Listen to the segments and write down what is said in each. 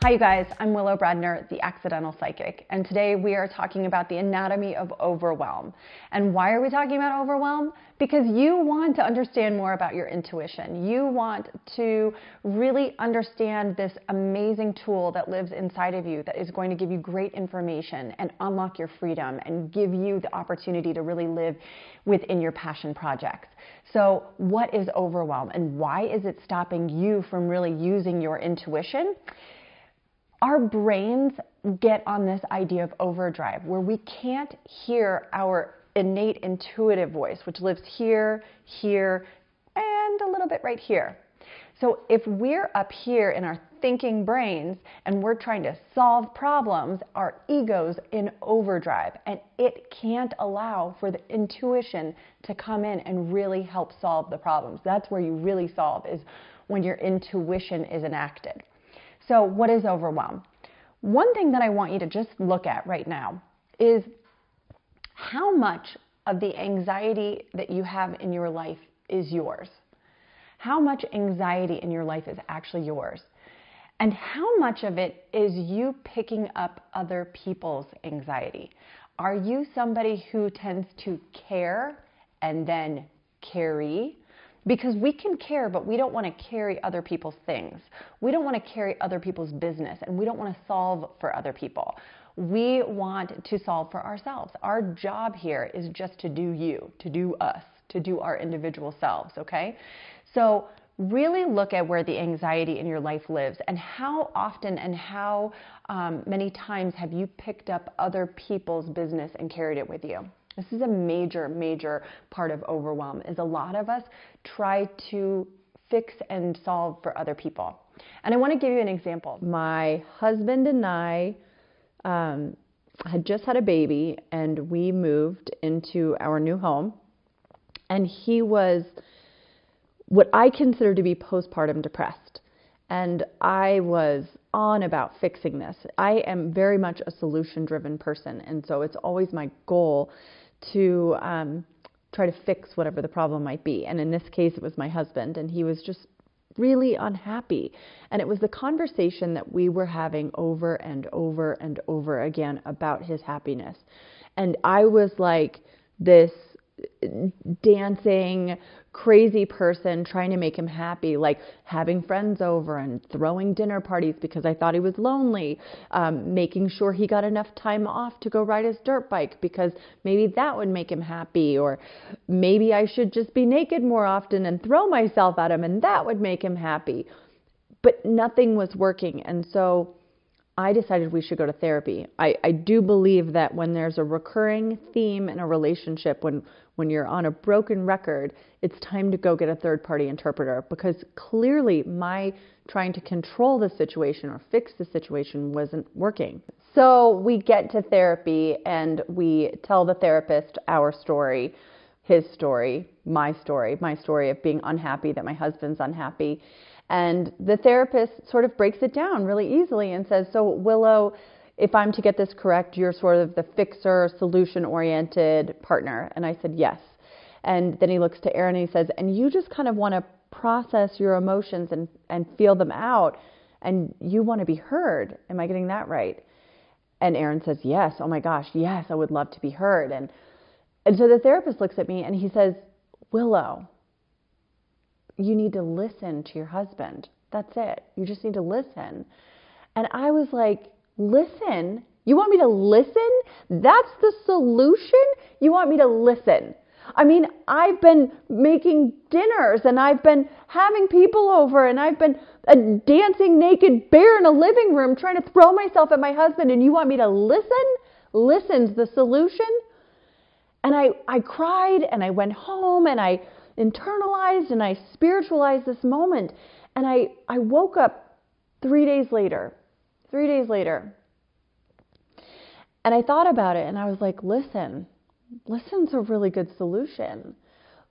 Hi, you guys. I'm Willow Bradner, the Accidental Psychic, and today we are talking about the anatomy of overwhelm. And why are we talking about overwhelm? Because you want to understand more about your intuition. You want to really understand this amazing tool that lives inside of you that is going to give you great information and unlock your freedom and give you the opportunity to really live within your passion projects. So what is overwhelm and why is it stopping you from really using your intuition? Our brains get on this idea of overdrive where we can't hear our innate intuitive voice, which lives here, here, and a little bit right here. So if we're up here in our thinking brains and we're trying to solve problems, our ego's in overdrive and it can't allow for the intuition to come in and really help solve the problems. That's where you really solve, is when your intuition is enacted. So what is overwhelm? One thing that I want you to just look at right now is how much of the anxiety that you have in your life is yours. How much anxiety in your life is actually yours? And how much of it is you picking up other people's anxiety? Are you somebody who tends to care and then carry? Because we can care, but we don't want to carry other people's things. We don't want to carry other people's business, and we don't want to solve for other people. We want to solve for ourselves. Our job here is just to do you, to do us, to do our individual selves, okay? So really look at where the anxiety in your life lives and how often and how many times have you picked up other people's business and carried it with you. This is a major, major part of overwhelm, is a lot of us try to fix and solve for other people. And I want to give you an example. My husband and I had just had a baby, and we moved into our new home, and he was what I consider to be postpartum depressed. And I was on about fixing this. I am very much a solution-driven person, and so it's always my goal to try to fix whatever the problem might be. And in this case, it was my husband, and he was just really unhappy. And it was the conversation that we were having over and over and over again about his happiness. And I was like this dancing, crazy person trying to make him happy, like having friends over and throwing dinner parties because I thought he was lonely, making sure he got enough time off to go ride his dirt bike because maybe that would make him happy, or maybe I should just be naked more often and throw myself at him and that would make him happy. But nothing was working, and so I decided we should go to therapy. I do believe that when there's a recurring theme in a relationship, when you're on a broken record, it's time to go get a third-party interpreter, because clearly my trying to control the situation or fix the situation wasn't working. So we get to therapy and we tell the therapist our story, his story, my story of being unhappy, that my husband's unhappy. And the therapist sort of breaks it down really easily and says, so Willow, if I'm to get this correct, you're sort of the fixer, solution-oriented partner. And I said, yes. And then he looks to Aaron and he says, and you just kind of want to process your emotions and feel them out, and you want to be heard. Am I getting that right? And Aaron says, yes. Oh my gosh, yes, I would love to be heard. And so the therapist looks at me and he says, Willow, you need to listen to your husband. That's it. You just need to listen. And I was like, listen? You want me to listen? That's the solution? You want me to listen? I mean, I've been making dinners and I've been having people over and I've been a dancing naked bear in a living room trying to throw myself at my husband, and you want me to listen? Listen's the solution? And I cried and I went home and I internalized and I spiritualized this moment. And I woke up 3 days later. And I thought about it and I was like, listen's a really good solution.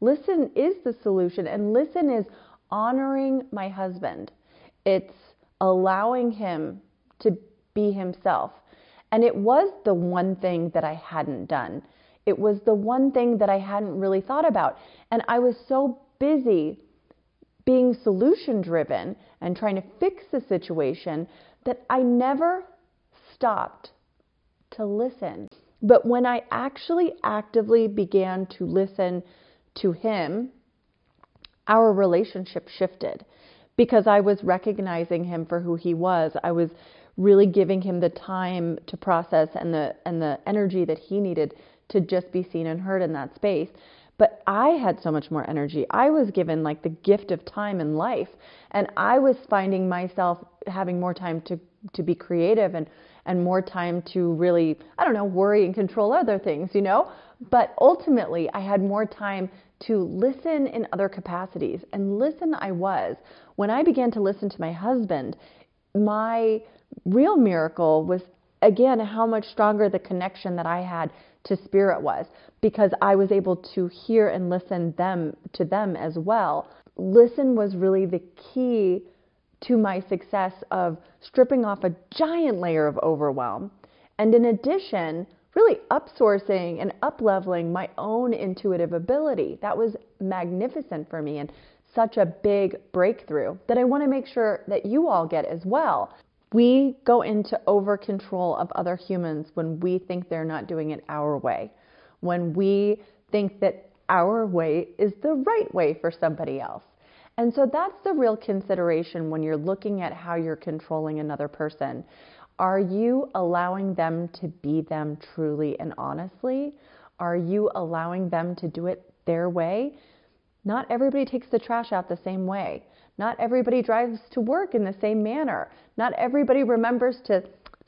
Listen is the solution, and listen is honoring my husband. It's allowing him to be himself. And it was the one thing that I hadn't done. It was the one thing that I hadn't really thought about. And I was so busy being solution driven and trying to fix the situation that I never stopped to listen. But when I actually actively began to listen to him, our relationship shifted because I was recognizing him for who he was. I was really giving him the time to process and the energy that he needed to just be seen and heard in that space. But I had so much more energy. I was given like the gift of time in life, and I was finding myself having more time to be creative and more time to really, I don't know, worry and control other things, But ultimately, I had more time to listen in other capacities. And listen, I was. When I began to listen to my husband, my real miracle was, again, how much stronger the connection that I had to spirit was, because I was able to hear and listen to them as well. Listen was really the key to my success of stripping off a giant layer of overwhelm. And in addition, really upsourcing and upleveling my own intuitive ability. That was magnificent for me and such a big breakthrough that I want to make sure that you all get as well. We go into over control of other humans when we think they're not doing it our way, when we think that our way is the right way for somebody else. And so that's the real consideration when you're looking at how you're controlling another person. Are you allowing them to be them truly and honestly? Are you allowing them to do it their way? Not everybody takes the trash out the same way. Not everybody drives to work in the same manner. Not everybody remembers to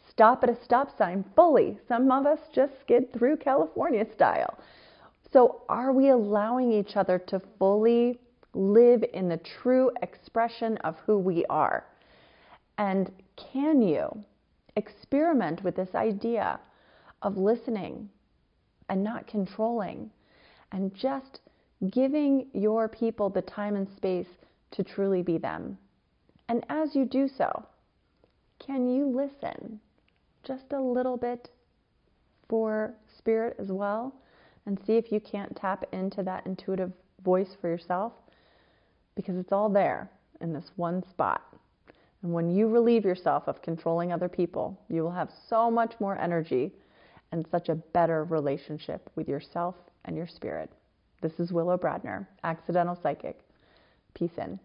stop at a stop sign fully. Some of us just skid through California style. So are we allowing each other to fully live in the true expression of who we are? And can you experiment with this idea of listening and not controlling and just giving your people the time and space to truly be them? And as you do so, can you listen just a little bit for spirit as well and see if you can't tap into that intuitive voice for yourself? Because it's all there in this one spot. And when you relieve yourself of controlling other people, you will have so much more energy and such a better relationship with yourself and your spirit. This is Willow Bradner, Accidental Psychic. Peace in.